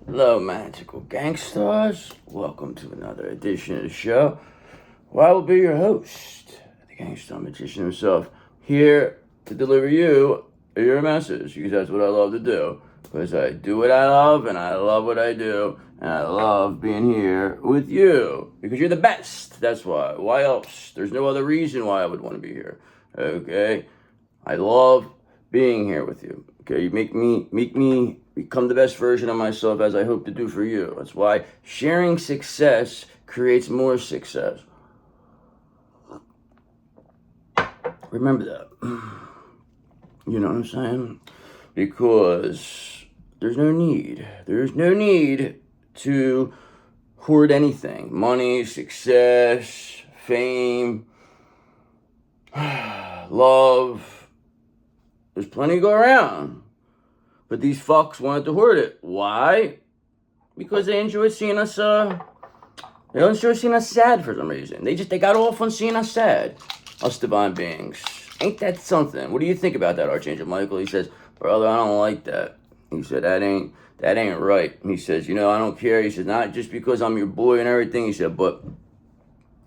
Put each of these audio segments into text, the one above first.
Hello, magical gangsters. Welcome to another edition of the show, where I will be your host, the gangster magician himself, here to deliver you your message, because that's what I love to do. Because I do what I love, and I love what I do, and I love being here with you. Because you're the best. That's why. Why else? There's no other reason why I would want to be here. Okay? I love being here with you. Okay, you make me become the best version of myself as I hope to do for you. That's why sharing success creates more success. Remember that. You know what I'm saying? Because there's no need. There's no need to hoard anything. Money, success, fame, love. There's plenty to go around. But these fucks wanted to hoard it. Why? Because they enjoyed seeing us, they enjoy seeing us sad for some reason. They got off on seeing us sad. Us divine beings. Ain't that something? What do you think about that, Archangel Michael? He says, brother, I don't like that. He said, that ain't right. He says, I don't care. He said, not just because I'm your boy and everything. He said, but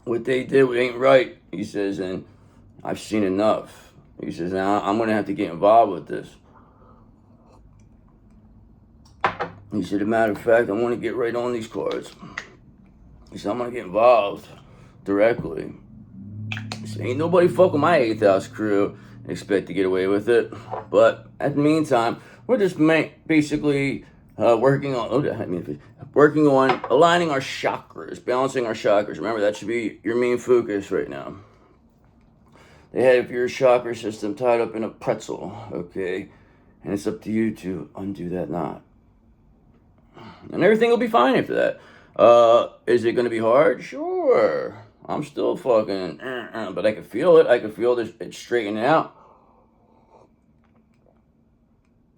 what they did ain't right. He says, and I've seen enough. He says, now I'm going to have to get involved with this. He said, as a matter of fact, I want to get right on these cards. He said, I'm going to get involved directly. He said, ain't nobody fuck with my 8th house crew and expect to get away with it. But at the meantime, we're just basically working on aligning our chakras, balancing our chakras. Remember, that should be your main focus right now. They have your chakra system tied up in a pretzel, okay? And it's up to you to undo that knot. And everything will be fine after that. Is it going to be hard? Sure. I'm still fucking, but I can feel it. I can feel it straightening out.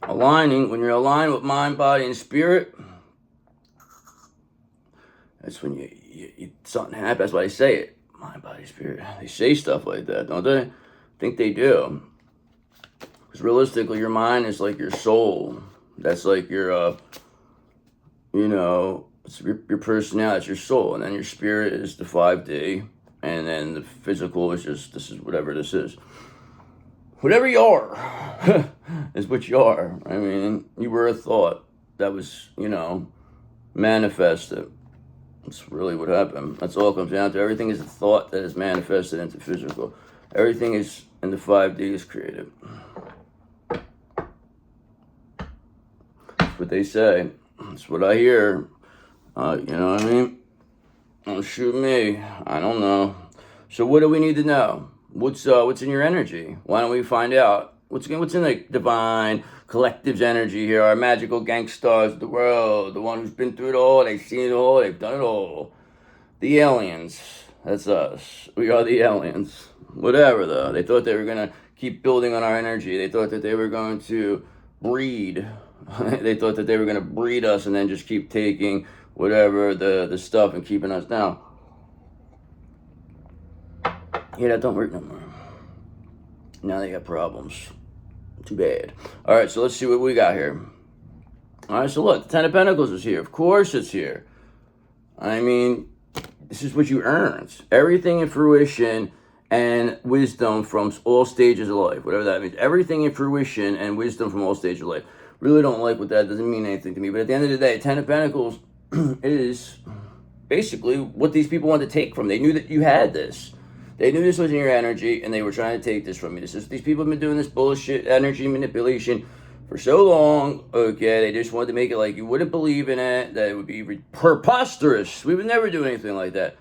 Aligning, when you're aligned with mind, body, and spirit, that's when you something happens. That's why they say it. Mind, body, spirit. They say stuff like that, don't they? I think they do. Because realistically, your mind is like your soul. That's like your, it's your personality, it's your soul. And then your spirit is the 5D. And then the physical is just, this is whatever this is. Whatever you are is what you are. I mean, you were a thought that was, manifested. That's really what happened. That's all it comes down to. Everything is a thought that is manifested into physical. Everything is in the 5D is created. That's what they say. That's what I hear. You know what I mean? Don't shoot me. I don't know. So what do we need to know? What's in your energy? Why don't we find out? What's in the divine collective's energy here? Our magical gangsters of the world, the one who's been through it all, they've seen it all, they've done it all. The aliens. That's us. We are the aliens. Whatever though. They thought they were gonna keep building on our energy. They thought that they were going to breed. They thought that they were gonna breed us and then just keep taking whatever the stuff and keeping us down. Yeah, that don't work no more. Now they got problems. Too bad. All right, so let's see what we got here. All right, so look, the Ten of Pentacles is here. Of course it's here. I mean, this is what you earned. Everything in fruition and wisdom from all stages of life, whatever that means. Everything in fruition and wisdom from all stages of life. Really don't like what that doesn't mean anything to me. But at the end of the day, Ten of Pentacles is basically what these people want to take from. They knew that you had this. They knew this was in your energy, and they were trying to take this from you. These people have been doing this bullshit energy manipulation for so long. Okay, they just wanted to make it like you wouldn't believe in it, that it would be preposterous. We would never do anything like that.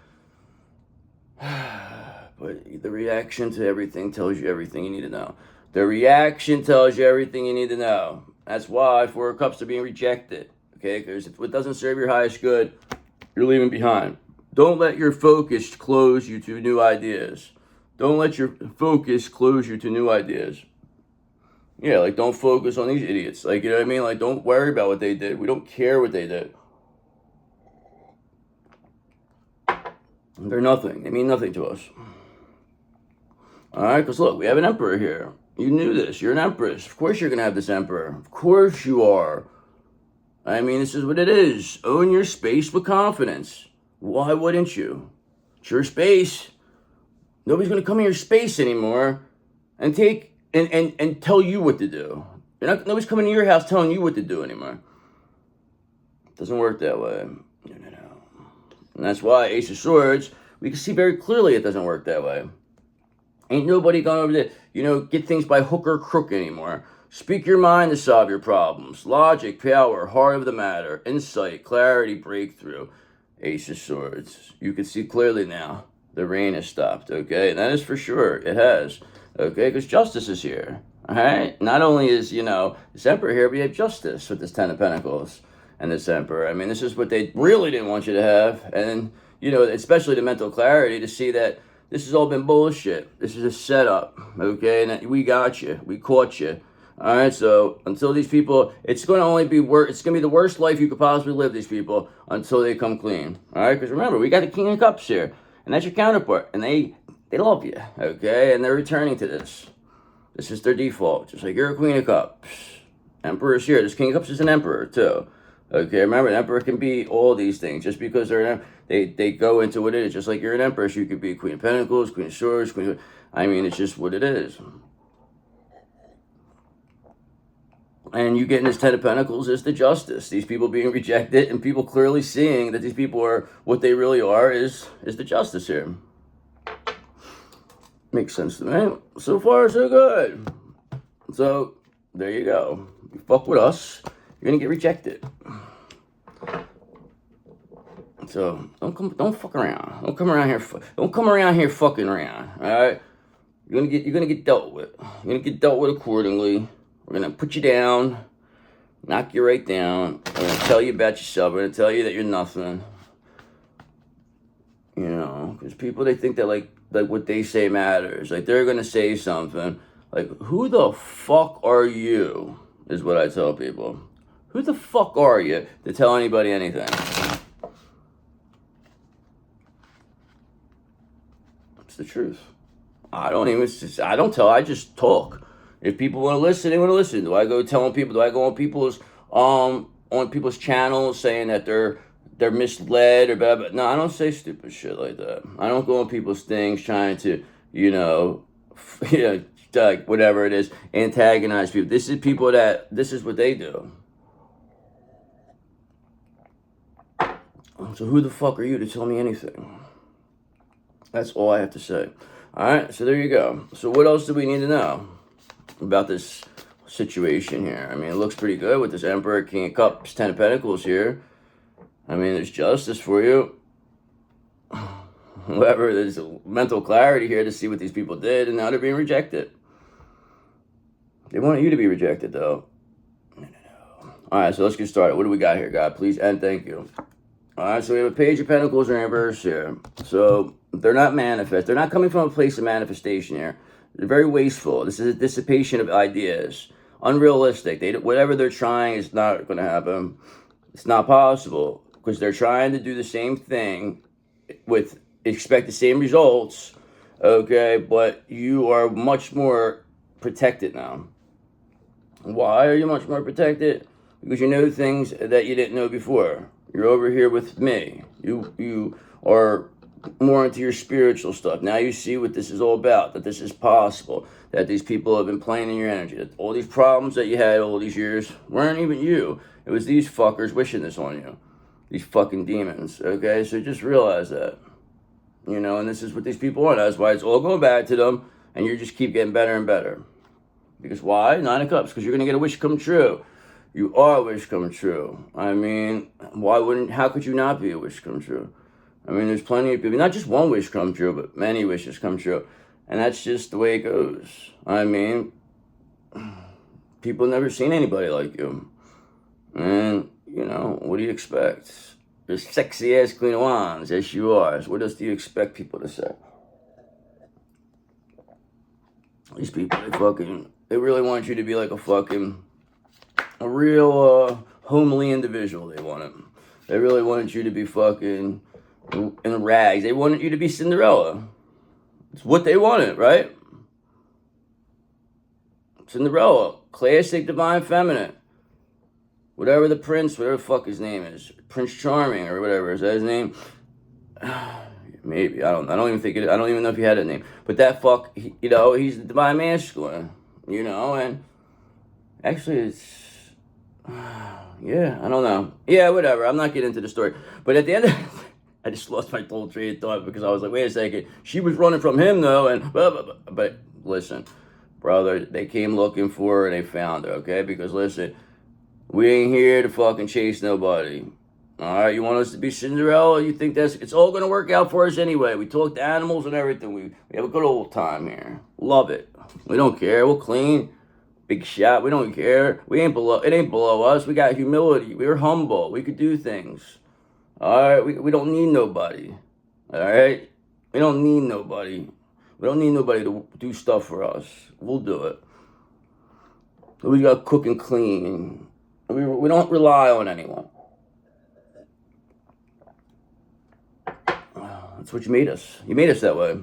But the reaction to everything tells you everything you need to know. The reaction tells you everything you need to know. That's why Four of Cups are being rejected. Okay, because if it doesn't serve your highest good, you're leaving behind. Don't let your focus close you to new ideas. Don't let your focus close you to new ideas. Yeah, like don't focus on these idiots. Like, you know what I mean? Like, don't worry about what they did. We don't care what they did. They're nothing. They mean nothing to us. All right, because look, we have an emperor here. You knew this. You're an empress. Of course you're going to have this emperor. Of course you are. I mean, this is what it is. Own your space with confidence. Why wouldn't you? It's your space. Nobody's going to come in your space anymore and take and tell you what to do. Nobody's coming to your house telling you what to do anymore. It doesn't work that way. No. And that's why Ace of Swords, we can see very clearly it doesn't work that way. Ain't nobody going over to, get things by hook or crook anymore. Speak your mind to solve your problems. Logic, power, heart of the matter, insight, clarity, breakthrough. Ace of Swords. You can see clearly now. The rain has stopped, okay? And that is for sure. It has, okay? Because justice is here, all right? Not only is, this Emperor here, but you have justice with this Ten of Pentacles and this Emperor. I mean, this is what they really didn't want you to have. And, especially the mental clarity to see that this has all been bullshit. This is a setup, okay? And we got you. We caught you. All right, so until these people, it's going to only be it's going to be the worst life you could possibly live, these people, until they come clean. All right, because remember, we got the King of Cups here. And that's your counterpart. And they love you, okay? And they're returning to this. This is their default. Just like you're a Queen of Cups. Emperor's here. This King of Cups is an Emperor, too. Okay, remember, an Emperor can be all these things. Just because they go into what it is. Just like you're an Empress, you could be Queen of Pentacles, Queen of Swords, it's just what it is. And you getting this Ten of Pentacles is the justice. These people being rejected and people clearly seeing that these people are what they really are is the justice here. Makes sense to me. So far, so good. So, there you go. You fuck with us, you're going to get rejected. So, don't fuck around. Don't come around here fucking around, all right? You're going to get dealt with. You're going to get dealt with accordingly. We're going to put you down, knock you right down. We're going to tell you about yourself. We're going to tell you that you're nothing. Because people, they think that, like what they say matters. Like, they're going to say something. Like, who the fuck are you, is what I tell people. Who the fuck are you to tell anybody anything? It's the truth. I just talk. If people want to listen, they want to listen. Do I go telling people? Do I go on people's channels saying that they're misled or blah, blah? No, I don't say stupid shit like that. I don't go on people's things trying to, like whatever it is, antagonize people. This is what they do. So who the fuck are you to tell me anything? That's all I have to say. All right, so there you go. So what else do we need to know about this situation here? I mean, it looks pretty good with this Emperor, King of Cups, Ten of Pentacles here. I mean, there's justice for you. Whoever, there's mental clarity here to see what these people did, and now they're being rejected. They wanted you to be rejected, though. No. All right, so let's get started. What do we got here, God? Please and thank you. All right, so we have a Page of Pentacles in reverse here. So they're not manifest. They're not coming from a place of manifestation here. They're very wasteful. This is a dissipation of ideas. Unrealistic. Whatever they're trying is not going to happen. It's not possible because they're trying to do the same thing expect the same results, okay? But you are much more protected now. Why are you much more protected? Because you know things that you didn't know before. You're over here with me. You are more into your spiritual stuff. Now you see what this is all about, that this is possible, that these people have been playing in your energy, that all these problems that you had all these years weren't even you. It was these fuckers wishing this on you. These fucking demons, okay? So just realize that. And this is what these people want. That's why it's all going back to them, and you just keep getting better and better. Because why? Nine of Cups, because you're going to get a wish come true. You are a wish come true. I mean, how could you not be a wish come true? I mean, there's plenty of people, not just one wish come true, but many wishes come true. And that's just the way it goes. I mean, people never seen anybody like you. And, what do you expect? You're sexy ass Queen of Wands. Yes, you are. So what else do you expect people to say? These people, they really want you to be like a real homely individual. They want it. They really wanted you to be fucking in rags. They wanted you to be Cinderella. It's what they wanted, right? Cinderella, classic divine feminine. Whatever the prince, whatever the fuck his name is, Prince Charming or whatever, is that his name? Maybe, I don't even think it, I don't even know if he had a name. But that fuck, you know, he's the divine masculine, you know, and actually it's, yeah, I don't know. Yeah, whatever, I'm not getting into the story. But at the end of I just lost my whole train of thought because I was like, wait a second, she was running from him though, and blah, blah, blah. But listen, brother, they came looking for her and they found her, okay? Because listen, we ain't here to fucking chase nobody. All right, you want us to be Cinderella? You think it's all gonna work out for us anyway? We talk to animals and everything. We have a good old time here. Love it. We don't care. We'll clean. Big shot. We don't care. We ain't below. It ain't below us. We got humility. We're humble. We could do things. All right. We don't need nobody. All right. We don't need nobody. We don't need nobody to do stuff for us. We'll do it. We got to cook and clean. We don't rely on anyone. That's what you made us. You made us that way.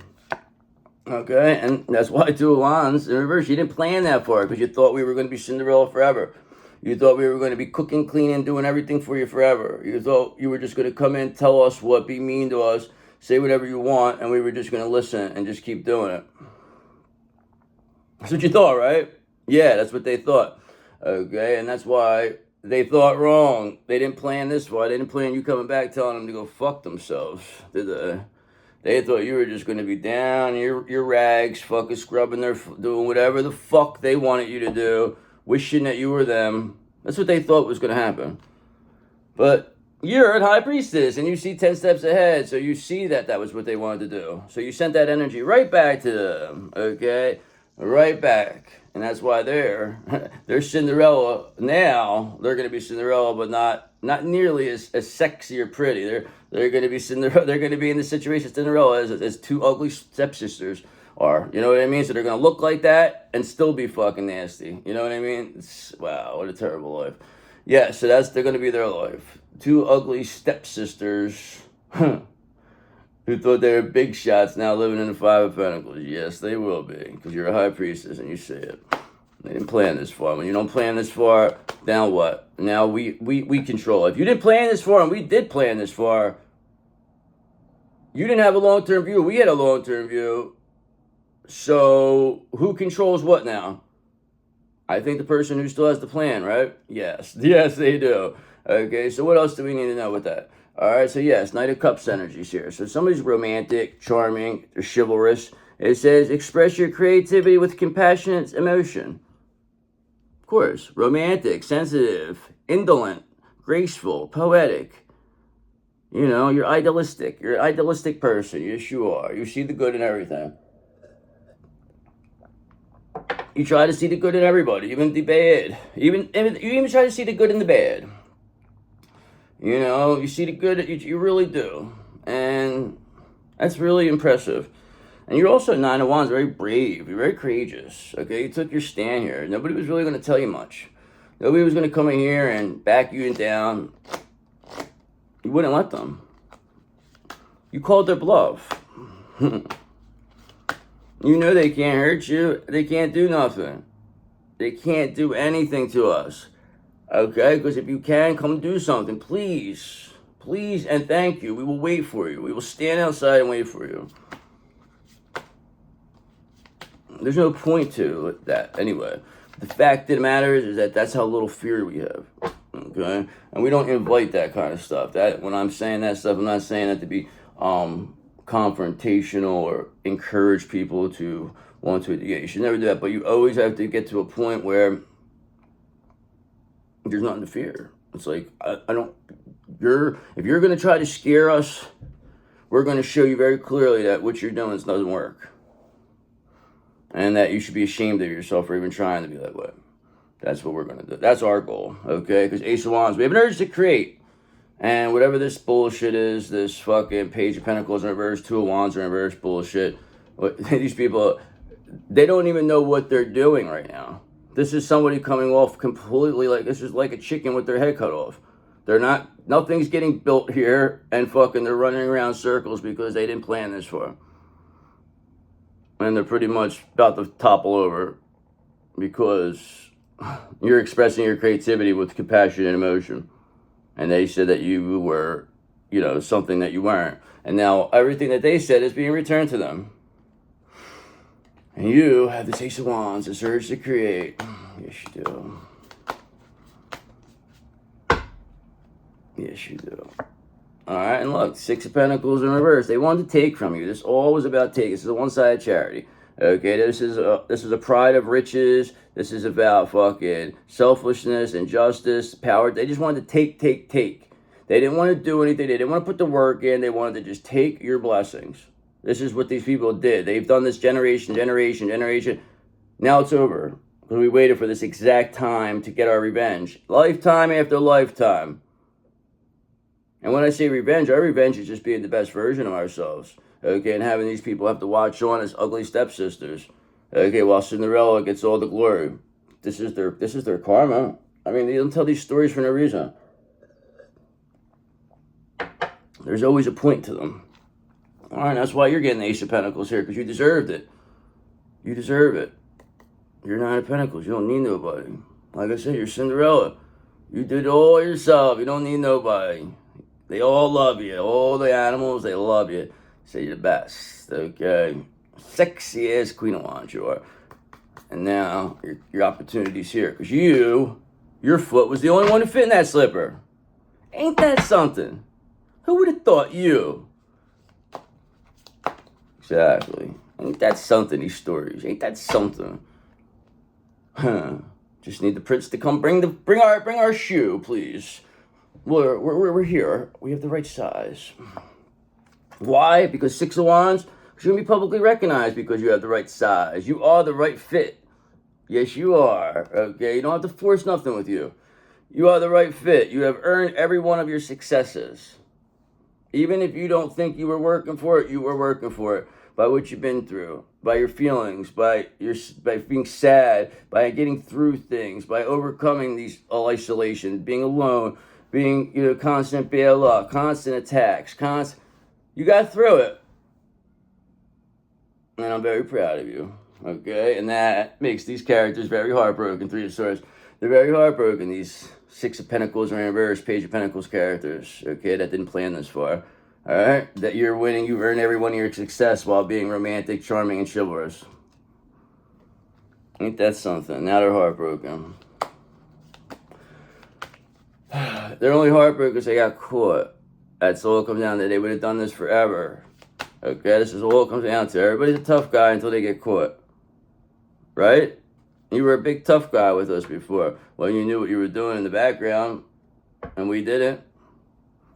Okay, and that's why Two of Wands in reverse. You didn't plan that far because you thought we were going to be Cinderella forever. You thought we were going to be cooking, cleaning, doing everything for you forever. You thought you were just going to come in, tell us what, be mean to us, say whatever you want, and we were just going to listen and just keep doing it. That's what you thought, right? Yeah, that's what they thought. Okay, and that's why they thought wrong. They didn't plan this far. They didn't plan you coming back telling them to go fuck themselves, did they? They thought you were just going to be down your rags, fucking scrubbing doing whatever the fuck they wanted you to do, wishing that you were them. That's what they thought was going to happen. But you're a high priestess, and you see 10 steps ahead, so you see that was what they wanted to do. So you sent that energy right back to them, okay? Right back. And that's why they're Cinderella now. They're going to be Cinderella, but not nearly as sexy or pretty. They're going to be Cinderella. They're going to be in the situation Cinderella as two ugly stepsisters are. You know what I mean? So they're going to look like that and still be fucking nasty. You know what I mean? Wow, what a terrible life. Yeah, so they're going to be their life. Two ugly stepsisters who thought they were big shots now living in the Five of Pentacles. Yes, they will be, because you're a high priestess and you see it. They didn't plan this far. When you don't plan this far, now what? Now we control. If you didn't plan this far and we did plan this far, you didn't have a long-term view. We had a long-term view. So who controls what now? I think the person who still has the plan, right? Yes. Yes, they do. Okay, so what else do we need to know with that? All right, so yes, Knight of Cups energies here. So somebody's romantic, charming, they're chivalrous. It says, express your creativity with compassionate emotion. Of course, romantic, sensitive, indolent, graceful, poetic. You know, you're idealistic. You're an idealistic person. Yes, you are. You see the good in everything. You try to see the good in everybody, even the bad. You even try to see the good in the bad. You know, you see the good, you really do. And that's really impressive. And you're also Nine of Wands, very brave. You're very courageous. Okay, you took your stand here. Nobody was really going to tell you much. Nobody was going to come in here and back you down. You wouldn't let them. You called their bluff. You know they can't hurt you. They can't do nothing. They can't do anything to us. Okay? Because if you can, come do something. Please. Please and thank you. We will wait for you. We will stand outside and wait for you. There's no point to that anyway. The fact of the matter is that that's how little fear we have. Okay? And we don't invite that kind of stuff. That when I'm saying that stuff, I'm not saying that to be confrontational or encourage people to want to. Yeah, you should never do that. But you always have to get to a point where there's nothing to fear. It's like if you're gonna try to scare us, we're gonna show you very clearly that what you're doing doesn't work. And that you should be ashamed of yourself for even trying to be that way. That's what we're going to do. That's our goal, okay? Because Ace of Wands, we have an urge to create. And whatever this bullshit is, this fucking Page of Pentacles in reverse, Two of Wands in reverse bullshit, these people, they don't even know what they're doing right now. This is somebody coming off completely like, this is like a chicken with their head cut off. Nothing's getting built here, and fucking they're running around circles because they didn't plan this for. And they're pretty much about to topple over because You're expressing your creativity with compassion and emotion. And they said that you were, something that you weren't. And now everything that they said is being returned to them. And you have the Ace of Wands, this urge to create. Yes, you do. Yes, you do. All right, and look, Six of Pentacles in reverse. They wanted to take from you. This all was about taking. This is a one-sided charity. Okay, this is a pride of riches. This is about fucking selfishness, injustice, power. They just wanted to take. They didn't want to do anything. They didn't want to put the work in. They wanted to just take your blessings. This is what these people did. They've done this generation. Now it's over. Because we waited for this exact time to get our revenge. Lifetime after lifetime. And when I say revenge, our revenge is just being the best version of ourselves. Okay, and having these people have to watch on as ugly stepsisters. Okay, while Cinderella gets all the glory. This is their karma. I mean, they don't tell these stories for no reason. There's always a point to them. All right, that's why you're getting the Ace of Pentacles here, because you deserved it. You deserve it. You're Nine of Pentacles. You don't need nobody. Like I said, you're Cinderella. You did it all yourself. You don't need nobody. They all love you. All the animals, they love you. Say you're the best. Okay. Sexy as Queen of Wands you are. And now your opportunity's here. Because your foot was the only one to fit in that slipper. Ain't that something? Who would have thought you? Exactly. Ain't that something, these stories? Ain't that something? Huh. Just need the prince to come bring our shoe, please. We're here. We have the right size. Why? Because Six of Wands, because you're going to be publicly recognized because you have the right size. You are the right fit. Yes, you are. Okay? You don't have to force nothing with you. You are the right fit. You have earned every one of your successes. Even if you don't think you were working for it, you were working for it. By what you've been through, by your feelings, by being sad, by getting through things, by overcoming these isolation, being alone, being constant bad luck, constant attacks, you got through it. And I'm very proud of you. Okay? And that makes these characters very heartbroken. Three of Swords. They're very heartbroken. These Six of Pentacles are in reverse, Page of Pentacles characters. Okay? That didn't plan this far. Alright? That you're winning. You've earned every one of your success while being romantic, charming, and chivalrous. Ain't that something? Now they're heartbroken. They're only heartbroken because they got caught. That's all it comes down to. They would have done this forever. Okay, this is all it comes down to. Everybody's a tough guy until they get caught. Right? You were a big tough guy with us before. When you knew what you were doing in the background, and we didn't.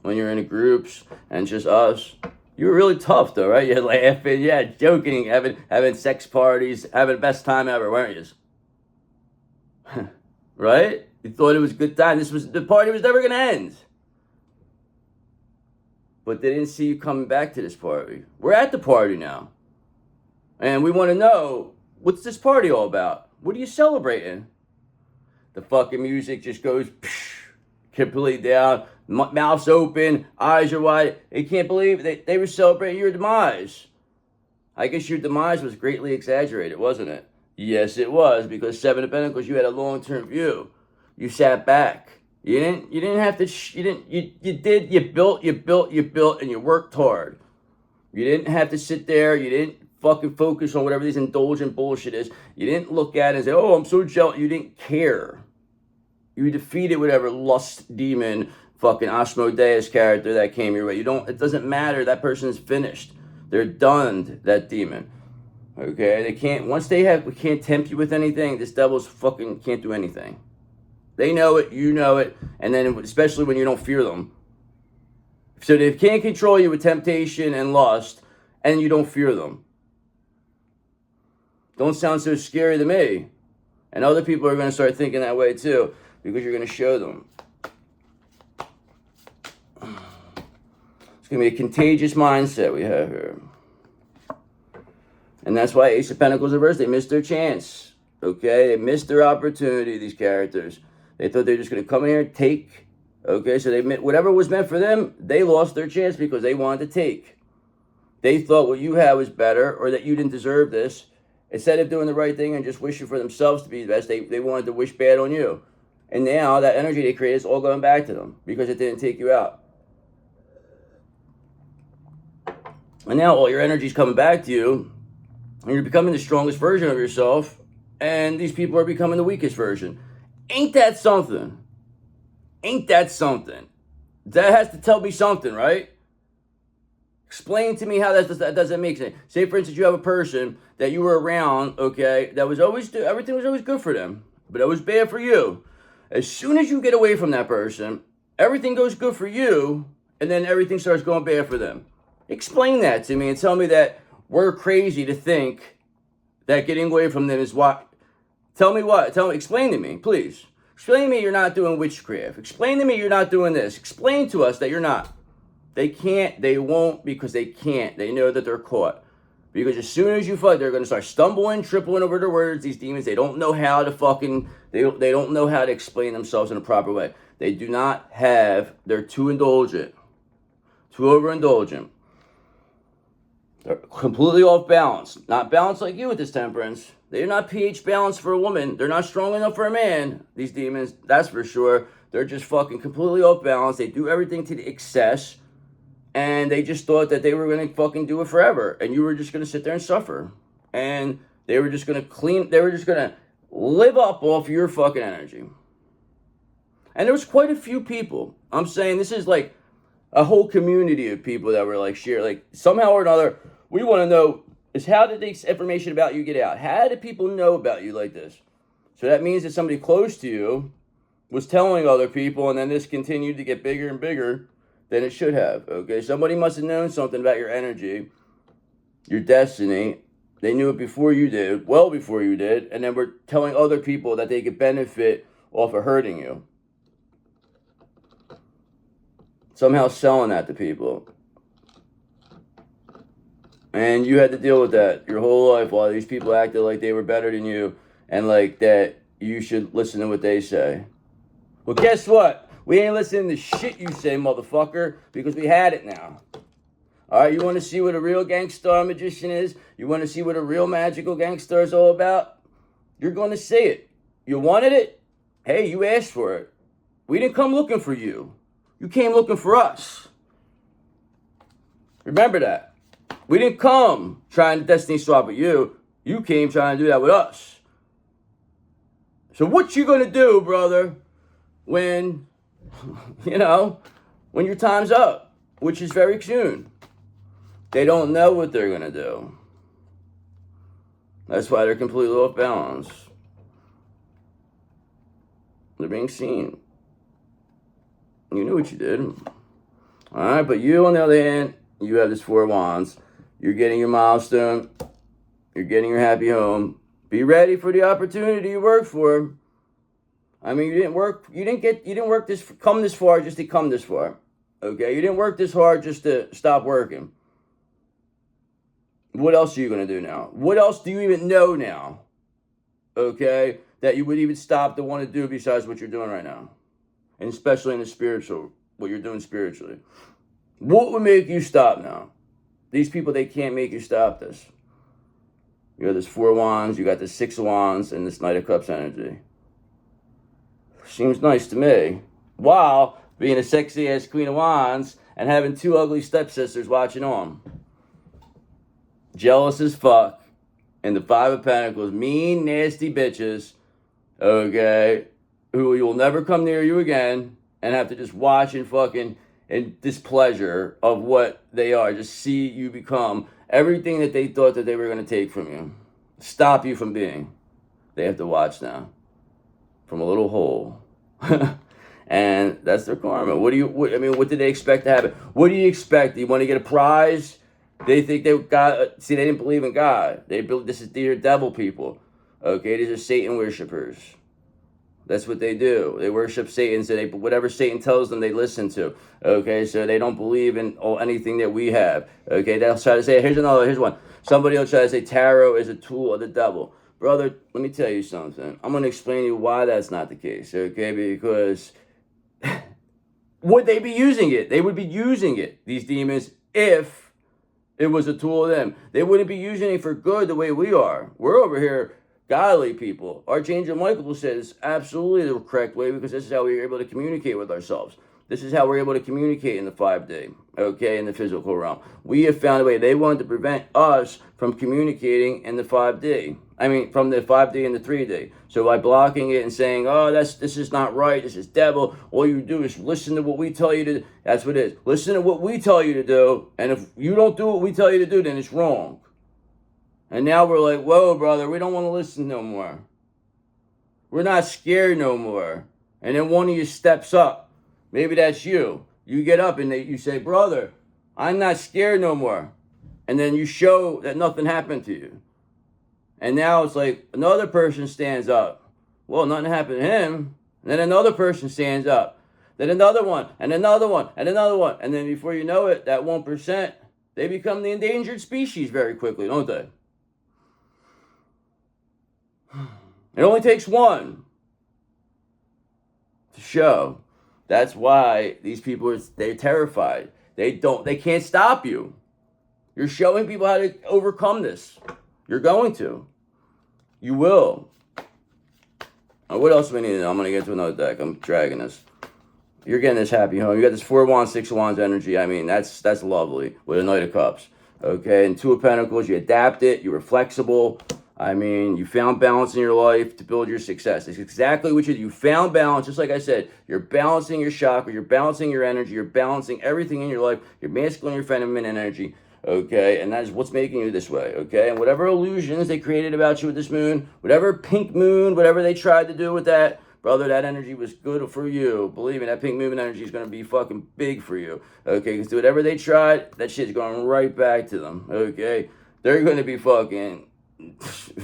When you're in the groups, and just us. You were really tough though, right? You're laughing, joking, having sex parties, having the best time ever, weren't you? Right? You thought it was a good time. The party was never gonna end. But they didn't see you coming back to this party. We're at the party now. And we want to know, what's this party all about? What are you celebrating? The fucking music just goes completely down. Mouth's open. Eyes are wide. They can't believe they were celebrating your demise. I guess your demise was greatly exaggerated, wasn't it? Yes, it was. Because Seven of Pentacles, you had a long-term view. You sat back. You didn't have to, you built, and you worked hard. You didn't have to sit there. You didn't fucking focus on whatever this indulgent bullshit is. You didn't look at it and say, oh, I'm so jealous. You didn't care. You defeated whatever lust demon, fucking Asmodeus character that came your way. It doesn't matter. That person's finished. They're done, that demon. Okay? They can't, we can't tempt you with anything. This devil's fucking can't do anything. They know it, you know it, and then especially when you don't fear them. So they can't control you with temptation and lust, and you don't fear them. Don't sound so scary to me. And other people are going to start thinking that way too, because you're going to show them. It's going to be a contagious mindset we have here. And that's why Ace of Pentacles reverse, they missed their chance. Okay? They missed their opportunity, these characters. They thought they were just going to come in here and take. Okay, so whatever was meant for them, they lost their chance because they wanted to take. They thought what you had was better or that you didn't deserve this. Instead of doing the right thing and just wishing for themselves to be the best, they wanted to wish bad on you. And now that energy they created is all going back to them because it didn't take you out. And now all your energy is coming back to you, and you're becoming the strongest version of yourself, and these people are becoming the weakest version. Ain't that something? Ain't that something? That has to tell me something, right? Explain to me how that doesn't make sense. Say, for instance, you have a person that you were around, okay, that was always, everything was always good for them, but it was bad for you. As soon as you get away from that person, everything goes good for you, and then everything starts going bad for them. Explain that to me and tell me that we're crazy to think that getting away from them is what. Tell me what. Explain to me, please. Explain to me you're not doing witchcraft. Explain to me you're not doing this. Explain to us that you're not. They can't, they won't, because they can't. They know that they're caught. Because as soon as you fuck, they're going to start stumbling, tripling over their words, these demons. They don't know how to fucking, they don't know how to explain themselves in a proper way. They do not have, they're too indulgent, too overindulgent. They're completely off balance. Not balanced like you with this temperance. They're not pH balanced for a woman. They're not strong enough for a man. These demons, that's for sure. They're just fucking completely off balance. They do everything to the excess. And they just thought that they were going to fucking do it forever. And you were just going to sit there and suffer. And they were just going to they were just going to live up off your fucking energy. And there was quite a few people. I'm saying this is like a whole community of people that were like share, like somehow or another, we want to know is how did this information about you get out? How did people know about you like this? So that means that somebody close to you was telling other people, and then this continued to get bigger and bigger than it should have. Okay, somebody must have known something about your energy, your destiny. They knew it before you did, well before you did, and then were telling other people that they could benefit off of hurting you. Somehow selling that to people. And you had to deal with that your whole life while these people acted like they were better than you and like that you should listen to what they say. Well, guess what? We ain't listening to shit you say, motherfucker, because we had it now. All right, you want to see what a real gangster magician is? You want to see what a real magical gangster is all about? You're going to see it. You wanted it? Hey, you asked for it. We didn't come looking for you. You came looking for us. Remember that. We didn't come trying to destiny swap with you. You came trying to do that with us. So what you going to do, brother, when, when your time's up, which is very soon? They don't know what they're going to do. That's why they're completely off balance. They're being seen. You knew what you did. All right, but you, on the other hand, you have this 4 of Wands. You're getting your milestone. You're getting your happy home. Be ready for the opportunity you worked for. I mean, you didn't work come this far just to come this far. Okay? You didn't work this hard just to stop working. What else are you going to do now? What else do you even know now? Okay? That you would even stop to want to do besides what you're doing right now. And especially in the spiritual, what you're doing spiritually. What would make you stop now? These people, they can't make you stop this. You have this 4 of Wands, you got this 6 of Wands, and this Knight of Cups energy. Seems nice to me. While being a sexy-ass Queen of Wands and having 2 ugly stepsisters watching on. Jealous as fuck. And the 5 of Pentacles, mean, nasty bitches, okay, who will never come near you again and have to just watch and fucking in displeasure of what they are. Just see you become everything that they thought that they were going to take from you. Stop you from being. They have to watch now. From a little hole. And that's their karma. What did they expect to happen? What do you expect? Do you want to get a prize? They think they didn't believe in God. These are devil people. Okay, these are Satan worshipers. That's what they do. They worship Satan, so whatever Satan tells them, they listen to. Okay, so they don't believe in anything that we have. Okay, they'll try to say, here's one. Somebody will try to say tarot is a tool of the devil. Brother, let me tell you something. I'm going to explain to you why that's not the case, okay? Because would they be using it? They would be using it, these demons, if It was a tool of them. They wouldn't be using it for good the way we are. We're over here godly people. Archangel Michael says absolutely the correct way, because this is how we are able to communicate with ourselves. This is how we're able to communicate in the 5D, okay, in the physical realm. We have found a way. They wanted to prevent us from communicating in the 5D. I mean, from the 5D and the 3D. So by blocking it and saying, oh, this is not right, this is devil, all you do is listen to what we tell you to do. That's what it is. Listen to what we tell you to do, and if you don't do what we tell you to do, then it's wrong. And now we're like, whoa, brother, we don't want to listen no more. We're not scared no more. And then one of you steps up. Maybe that's you. You get up and you say, brother, I'm not scared no more. And then you show that nothing happened to you. And now it's like another person stands up. Well, nothing happened to him. And then another person stands up. Then another one, and another one, and another one. And then before you know it, that 1%, they become the endangered species very quickly, don't they? It only takes one to show. That's why these people, they're terrified. They can't stop you. You're showing people how to overcome this. You're going to. You will. What else do we need to know? I'm going to get to another deck. I'm dragging this. You're getting this happy home. You got this 4 of Wands, 6 of Wands energy. I mean, that's lovely with a Knight of Cups. Okay, and 2 of Pentacles. You adapt it. You were flexible. I mean, you found balance in your life to build your success. It's exactly what you found balance. Just like I said, you're balancing your chakra, you're balancing your energy, you're balancing everything in your life, your masculine, your feminine energy, okay? And that is what's making you this way, okay? And whatever illusions they created about you with this moon, whatever pink moon, whatever they tried to do with that, brother, that energy was good for you. Believe me, that pink moon energy is going to be fucking big for you, okay? Because whatever they tried, that shit's going right back to them, okay? They're going to be fucking...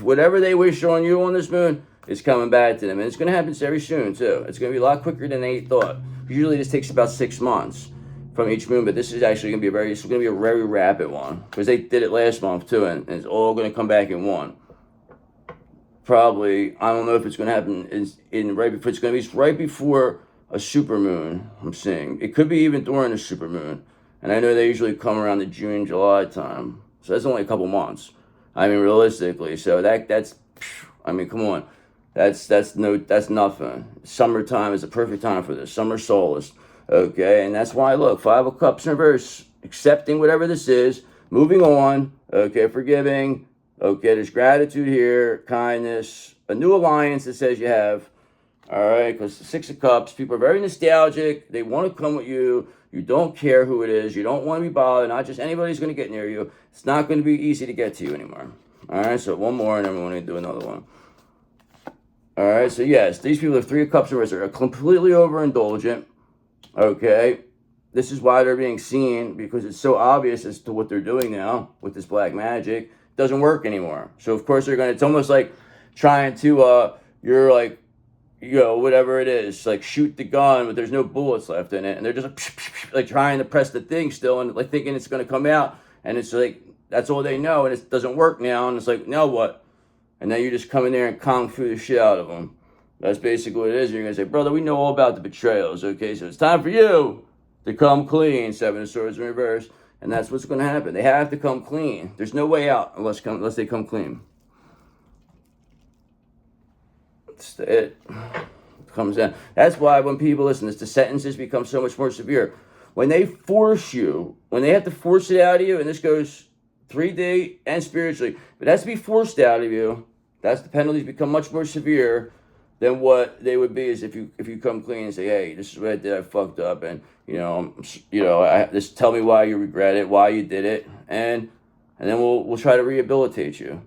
whatever they wish on you on this moon is coming back to them, and it's going to happen very soon too. It's going to be a lot quicker than they thought. Usually this takes about 6 months from each moon, but this is actually going to be a very rapid one, because they did it last month too, and it's all going to come back in one. Probably, I don't know if it's going to happen it's going to be right before a super moon. I'm seeing it could be even during a super moon, and I know they usually come around the June, July time, so that's only a couple months. I mean, realistically, so that's, I mean, come on, that's nothing. Summertime is the perfect time for this. Summer solace, okay, and that's why, look, 5 of Cups in reverse, accepting whatever this is, moving on, okay, forgiving, okay, there's gratitude here, kindness, a new alliance that says you have, all right, because the 6 of Cups, people are very nostalgic, they want to come with you. You don't care who it is. You don't want to be bothered. Not just anybody's going to get near you. It's not going to be easy to get to you anymore. All right, so one more, and then we're going to do another one. All right, so yes, these people have 3 of Cups in reverse. Are completely overindulgent. Okay, this is why they're being seen, because it's so obvious as to what they're doing now with this black magic. It doesn't work anymore. So of course they're going to. It's almost like trying to. You're like. You know, whatever it is, like shoot the gun, but there's no bullets left in it, and they're just like trying to press the thing still, and like thinking it's going to come out, and it's like that's all they know, and it doesn't work now, and it's like, now what? And then you just come in there and kung fu the shit out of them. That's basically what it is. And you're going to say, brother, we know all about the betrayals, okay? So it's time for you to come clean, 7 of Swords in reverse, and that's what's going to happen. They have to come clean. There's no way out unless they come clean. It comes down. That's why when people listen, the sentences become so much more severe. When they force you, when they have to force it out of you, and this goes 3D and spiritually, but it has to be forced out of you. That's the penalties become much more severe than what they would be as if you come clean and say, hey, this is what I did, I fucked up, and just tell me why you regret it, why you did it, and then we'll try to rehabilitate you.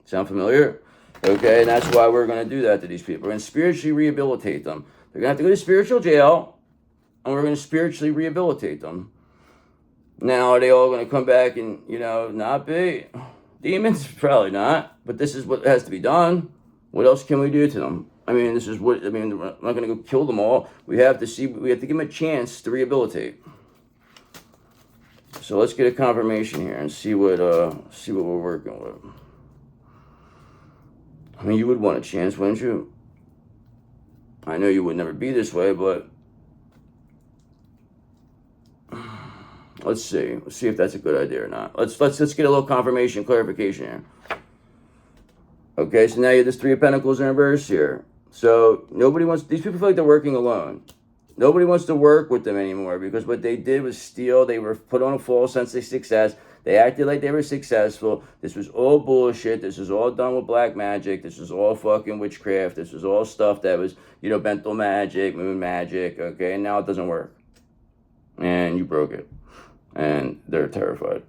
Sound familiar? Okay, and that's why we're going to do that to these people. We're going to spiritually rehabilitate them. They're going to have to go to spiritual jail, and we're going to spiritually rehabilitate them. Now, are they all going to come back and, not be demons? Probably not, but this is what has to be done. What else can we do to them? We're not going to go kill them all. We have to give them a chance to rehabilitate. So let's get a confirmation here and see what we're working with. You would want a chance, wouldn't you? I know you would never be this way, but Let's see. Let's see if that's a good idea or not. Let's get a little confirmation, clarification here. Okay, so now you have this Three of Pentacles in reverse here. So nobody wants, these people feel like they're working alone. Nobody wants to work with them anymore because what they did was steal. They were put on a false sense of success. They acted like they were successful. This was all bullshit. This was all done with black magic. This was all fucking witchcraft. This was all stuff that was, you know, mental magic, moon magic, okay? And now it doesn't work. And you broke it. And they're terrified.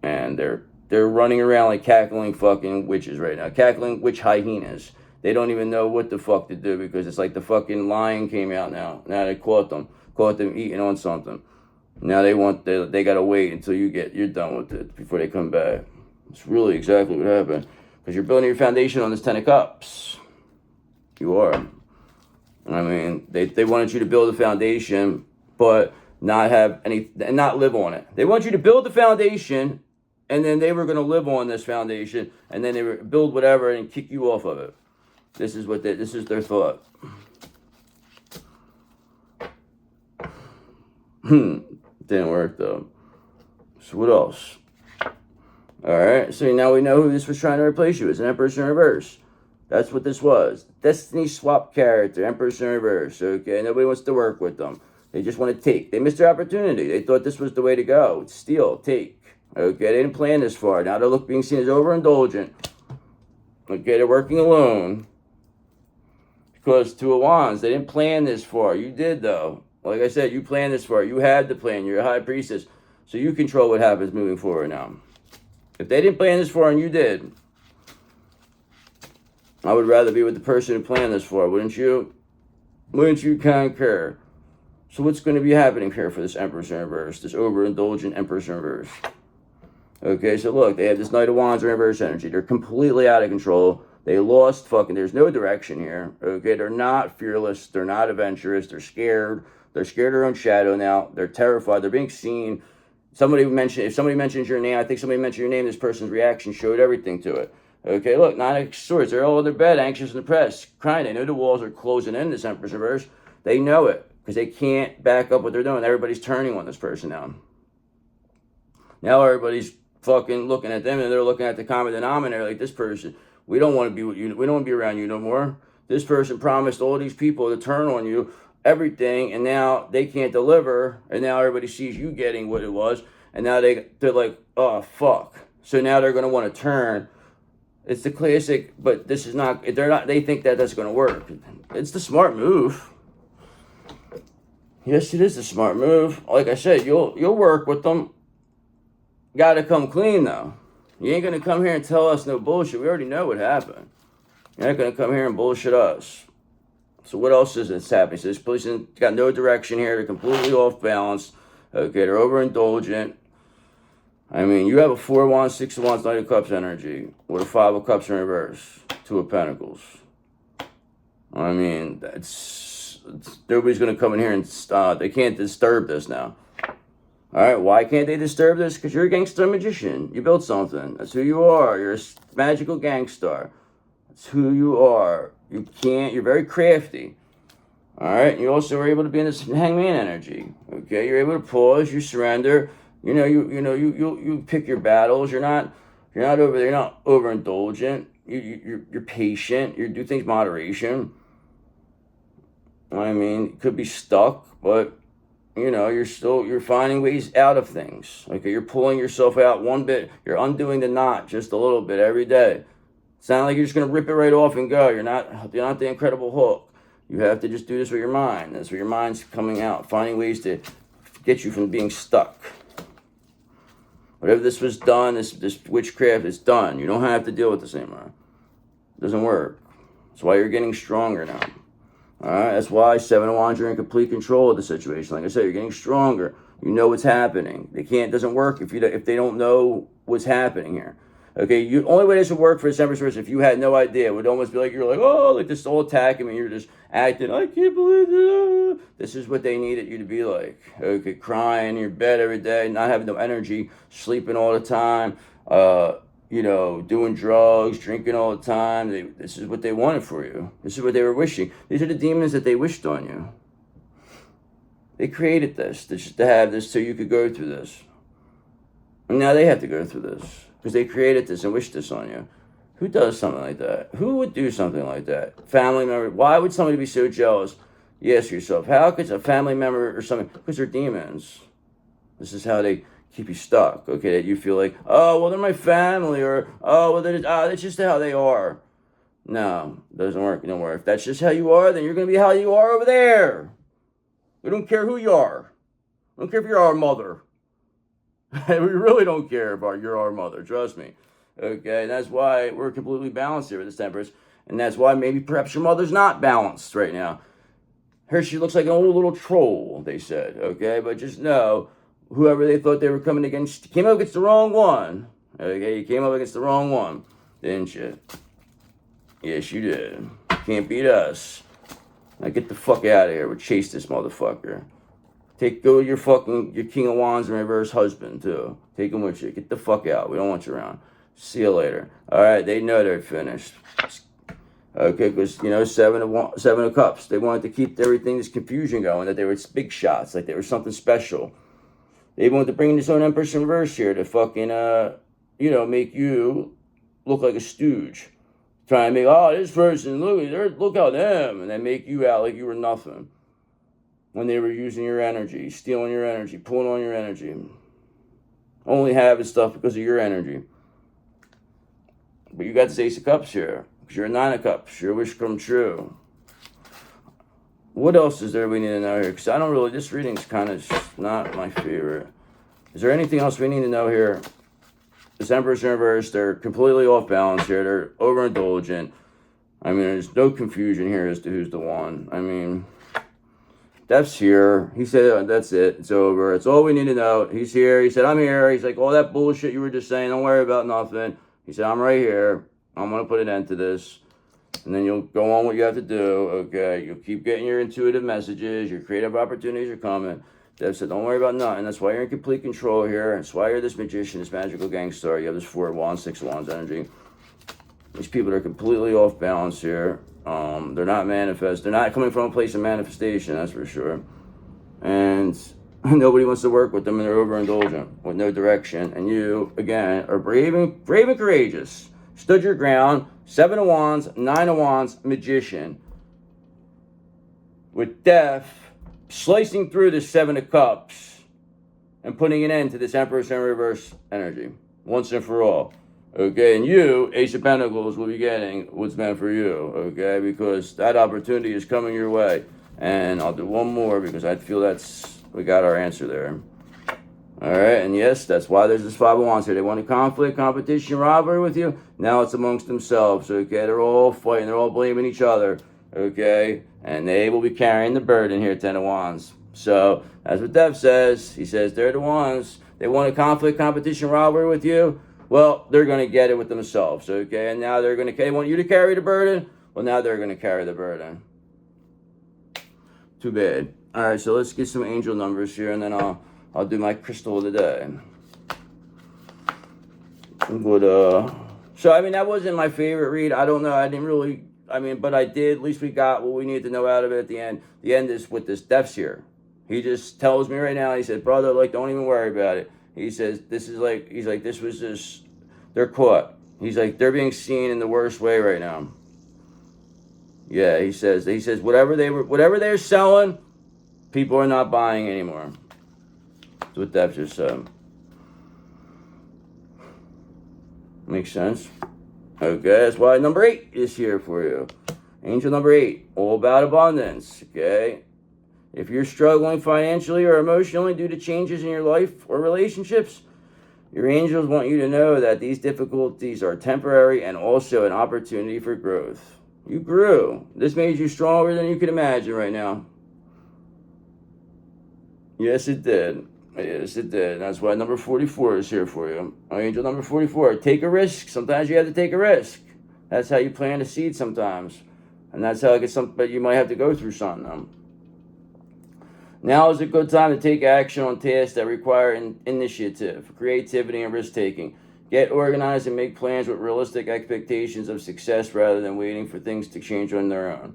And they're running around like cackling fucking witches right now. Cackling witch hyenas. They don't even know what the fuck to do because it's like the fucking lion came out now. Now they caught them eating on something. Now they gotta wait until you're done with it before they come back. It's really exactly what happened. Because you're building your foundation on this Ten of Cups. You are. I mean, they wanted you to build a foundation, but not have any, and not live on it. They want you to build the foundation, and then they were going to live on this foundation, and then they would build whatever and kick you off of it. This is their thought. Didn't work though. So what else? All right. So now we know who this was trying to replace you as, an Empress in reverse. That's what this was. Destiny swap character, Empress in reverse. Okay. Nobody wants to work with them. They just want to take. They missed their opportunity. They thought this was the way to go. Steal, take. Okay. They didn't plan this far. Now they're being seen as overindulgent. Okay. They're working alone. Because Two of Wands, they didn't plan this far. You did, though. Like I said, you planned this far. You had the plan. You're a high priestess. So you control what happens moving forward now. If they didn't plan this far and you did, I would rather be with the person who planned this far, wouldn't you? Wouldn't you concur? So what's going to be happening here for this Empress in reverse? This overindulgent Empress in reverse. Okay, so look, they have this Knight of Wands in reverse energy. They're completely out of control. They lost fucking, there's no direction here. Okay, they're not fearless. They're not adventurous. They're scared. They're scared of their own shadow now. They're terrified. They're being seen. If somebody mentions your name, I think somebody mentioned your name, this person's reaction showed everything to it. Okay, look, Nine of Swords. They're all in their bed, anxious and depressed, crying. They know the walls are closing in, this Empress reverse. They know it because they can't back up what they're doing. Everybody's turning on this person now. Now everybody's fucking looking at them and they're looking at the common denominator like, this person, we don't want to be with you. We don't want to be around you no more. This person promised all these people to turn on you, everything, and now they can't deliver, and now everybody sees you getting what it was, and now they're like, oh, fuck. So now they're going to want to turn. It's the classic, but this is not, they think that that's going to work. It's the smart move. Yes, it is the smart move. Like I said, you'll work with them. Got to come clean, though. You ain't going to come here and tell us no bullshit. We already know what happened. You're not going to come here and bullshit us. So what else is this happening? So this person got no direction here. They're completely off balance. Okay, they're overindulgent. I mean, you have a 4 of Wands, 6 of Wands, Knight of Cups energy with a 5 of Cups in reverse, 2 of Pentacles. I mean, nobody's going to come in here and they can't disturb this now. All right, why can't they disturb this? Because you're a gangster magician. You built something. That's who you are. You're a magical gangster. That's who you are. You're very crafty. All right, you also are able to be in this hangman energy. Okay, you're able to pause, you surrender. You pick your battles. You're not over there. You're not overindulgent. You're patient. You do things moderation. I mean, it could be stuck, but you're finding ways out of things. Okay, you're pulling yourself out one bit. You're undoing the knot just a little bit every day. It's not like you're just gonna rip it right off and go. You're not the Incredible Hulk. You have to just do this with your mind. That's where your mind's coming out, finding ways to get you from being stuck. Whatever this was done, this witchcraft is done. You don't have to deal with this anymore. It doesn't work. That's why you're getting stronger now. All right, that's why 7 of Wands, you're in complete control of the situation. Like I said, you're getting stronger. You know what's happening. It doesn't work if they don't know what's happening here. Okay, only way this would work for a Empress is if you had no idea. It would almost be like you're like, oh, like this all attacking me. You're just acting, I can't believe it. This is what they needed you to be like. Okay, crying in your bed every day, not having no energy, sleeping all the time, doing drugs, drinking all the time. This is what they wanted for you. This is what they were wishing. These are the demons that they wished on you. They created this to have this so you could go through this. And now they have to go through this because they created this and wished this on you. Who does something like that? Who would do something like that? Family member. Why would somebody be so jealous? You ask yourself, how could a family member or something? Because they're demons. This is how they keep you stuck, okay? That you feel like, oh, well, they're my family, or, oh, well, that's just how they are. No, it doesn't work. It don't work. If that's just how you are, then you're going to be how you are over there. We don't care who you are. I don't care if you're our mother. We really don't care about you're our mother. Trust me. Okay, and that's why we're completely balanced here with this Empress. And that's why maybe perhaps your mother's not balanced right now. Her, she looks like an old little troll, they said. Okay, but just know, whoever they thought they were coming against, came up against the wrong one. Okay, you came up against the wrong one, didn't you? Yes, you did. Can't beat us. Now get the fuck out of here. We'll chase this motherfucker. Go your King of Wands and reverse husband, too. Take him with you. Get the fuck out. We don't want you around. See you later. All right, they know they're finished. Okay, because, Seven of Cups. They wanted to keep everything, this confusion going, that they were big shots, like they were something special. They wanted to bring this own Empress in reverse here to fucking, make you look like a stooge. Trying to make, this person, look at them, and then make you out like you were nothing. When they were using your energy, stealing your energy, pulling on your energy. Only having stuff because of your energy. But you got this Ace of Cups here. Because you're a Nine of Cups. Your wish come true. What else is there we need to know here? Because I don't really, this reading's kind of not my favorite. Is there anything else we need to know here? This Empress in reverse, they're completely off balance here. They're overindulgent. I mean, there's no confusion here as to who's the one. I mean, Death's here. He said, that's it. It's over. It's all we need to know. He's here. He said, I'm here. He's like, all that bullshit you were just saying, don't worry about nothing. He said, I'm right here. I'm going to put an end to this. And then you'll go on what you have to do, okay? You'll keep getting your intuitive messages. Your creative opportunities are coming. Dev said, don't worry about nothing. That's why you're in complete control here. That's why you're this magician, this magical gangster. You have this 4 of Wands, 6 of Wands energy. These people are completely off balance here. They're not manifest. They're not coming from a place of manifestation, that's for sure. And nobody wants to work with them, and they're overindulgent with no direction. And you, again, are brave and courageous. Stood your ground. 7 of Wands, 9 of Wands, magician. With death slicing through the 7 of Cups and putting an end to this Empress in reverse energy once and for all. Okay, and you, Ace of Pentacles, will be getting what's meant for you, okay, because that opportunity is coming your way. And I'll do one more because I feel we got our answer there. All right, and yes, that's why there's this 5 of Wands here. They want a conflict, competition, rivalry with you. Now it's amongst themselves, okay? They're all fighting. They're all blaming each other, okay? And they will be carrying the burden here, 10 of Wands. So, that's what Dev says. He says they're the ones. They want a conflict, competition, rivalry with you. Well, they're going to get it with themselves, okay? And now they want you to carry the burden. Well, now they're going to carry the burden. Too bad. All right, so let's get some angel numbers here, and then I'll do my crystal of the day. But, so, I mean, that wasn't my favorite read. I don't know. I didn't really, but I did. At least we got what we needed to know out of it at the end. The end is with this Death's here. He just tells me right now, he said, brother, don't even worry about it. He says, this was just, they're caught. He's like, they're being seen in the worst way right now. Yeah, he says, whatever they're selling, people are not buying anymore. That's what Dev just said. Makes sense? Okay, that's why number 8 is here for you. Angel number 8, all about abundance, okay? If you're struggling financially or emotionally due to changes in your life or relationships, your angels want you to know that these difficulties are temporary and also an opportunity for growth. You grew. This made you stronger than you could imagine right now. Yes, it did. Yes, it did. That's why number 44 is here for you. Angel number 44. Take a risk. Sometimes you have to take a risk. That's how you plant a seed sometimes. And that's how it gets but you might have to go through something. Now is a good time to take action on tasks that require initiative, creativity, and risk-taking. Get organized and make plans with realistic expectations of success rather than waiting for things to change on their own.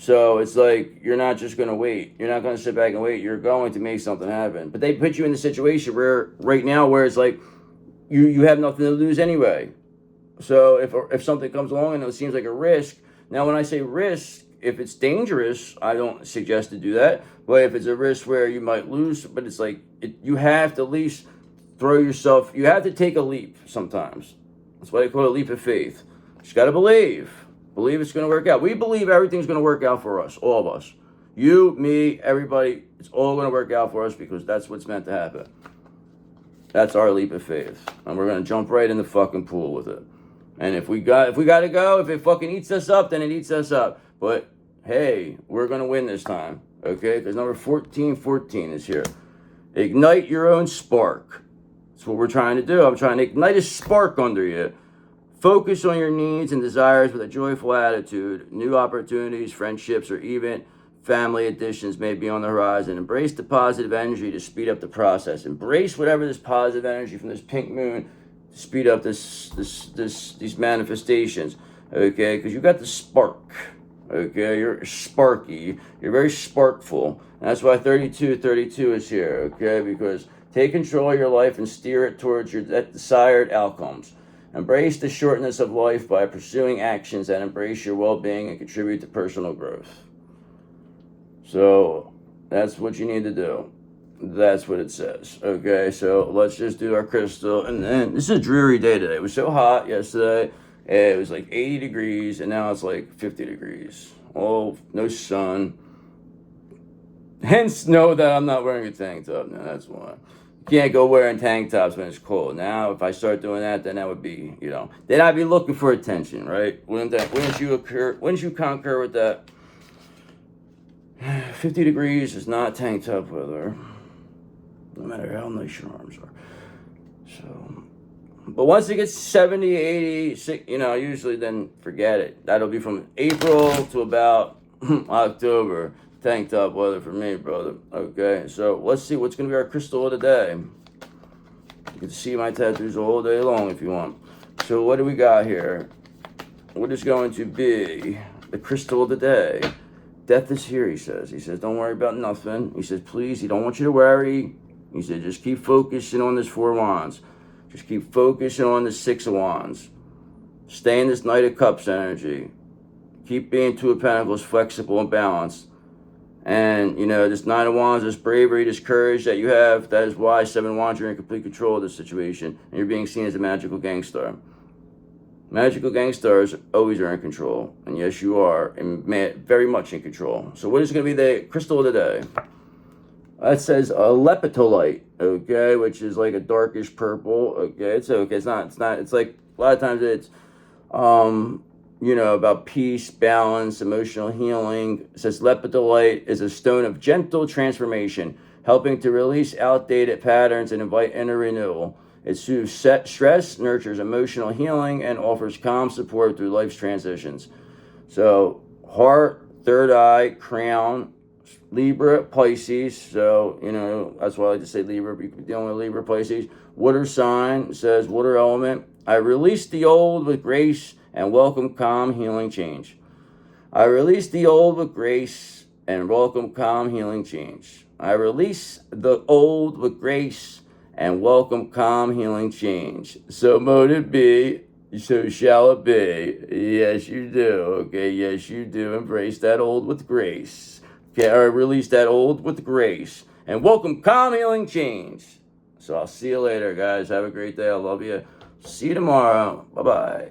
So it's like you're not just going to wait. You're not going to sit back and wait. You're going to make something happen. But they put you in the situation where right now where it's like you have nothing to lose anyway. So if something comes along and it seems like a risk, now when I say risk, if it's dangerous, I don't suggest to do that. But if it's a risk where you might lose, but it's like you have to at least throw yourself. You have to take a leap sometimes. That's why they call it a leap of faith. You just got to believe. Believe it's going to work out. We believe everything's going to work out for us, all of us. You, me, everybody. It's all going to work out for us because that's what's meant to happen. That's our leap of faith, and we're going to jump right in the fucking pool with it. And if we got to go, if it fucking eats us up, then it eats us up. But hey, we're going to win this time, okay? Because number 1414 is here. Ignite your own spark. That's what we're trying to do. I'm trying to ignite a spark under you. Focus on your needs and desires with a joyful attitude. New opportunities, friendships, or even family additions may be on the horizon. Embrace the positive energy to speed up the process. Embrace whatever this positive energy from this pink moon to speed up these manifestations. Okay, because you got the spark. Okay, you're sparky. You're very sparkful. And that's why 3232 is here. Okay, because take control of your life and steer it towards your desired outcomes. Embrace the shortness of life by pursuing actions that embrace your well-being and contribute to personal growth. So that's what you need to do. That's what it says. Okay, so let's just do our crystal. And then this is a dreary day today. It was so hot yesterday. It was like 80 degrees, and now it's like 50 degrees. Oh, no sun. Hence, know that I'm not wearing a tank top. Now, that's why. You can't go wearing tank tops when it's cold. Now, if I start doing that, then that would be, then I'd be looking for attention, right? Wouldn't you concur with that? 50 degrees is not tank top weather, no matter how nice your arms are. So, but once it gets 70, 80, usually then forget it. That'll be from April to about October. Tank top weather for me, brother. Okay, so let's see what's going to be our crystal of the day. You can see my tattoos all day long if you want. So what do we got here? What is going to be the crystal of the day? Death is here, he says. He says, don't worry about nothing. He says, please, he don't want you to worry. He said, just keep focusing on this 4 wands. Just keep focusing on the 6 of wands. Stay in this Knight of Cups energy. Keep being 2 of Pentacles, flexible and balanced. And, this 9 of Wands, this bravery, this courage that you have, that is why 7 Wands, you're in complete control of the situation. And you're being seen as a magical gangstar. Magical gangsters always are in control. And yes, you are, and very much in control. So what is going to be the crystal of the day? That says a lepidolite, okay, which is like a darkish purple. Okay, it's okay. It's not, it's like, a lot of times it's, about peace, balance, emotional healing. It says lepidolite is a stone of gentle transformation, helping to release outdated patterns and invite inner renewal. It soothes stress, nurtures emotional healing, and offers calm support through life's transitions. So, heart, third eye, crown, Libra, Pisces. So, that's why I like to say Libra. You can be dealing with Libra, Pisces. Water sign says water element. I release the old with grace and welcome calm, healing, change. I release the old with grace and welcome calm, healing, change. I release the old with grace and welcome calm, healing, change. So mote it be, so shall it be. Yes, you do. Okay, yes, you do. Embrace that old with grace. Okay, or release that old with grace and welcome calm, healing, change. So I'll see you later, guys. Have a great day. I love you. See you tomorrow. Bye-bye.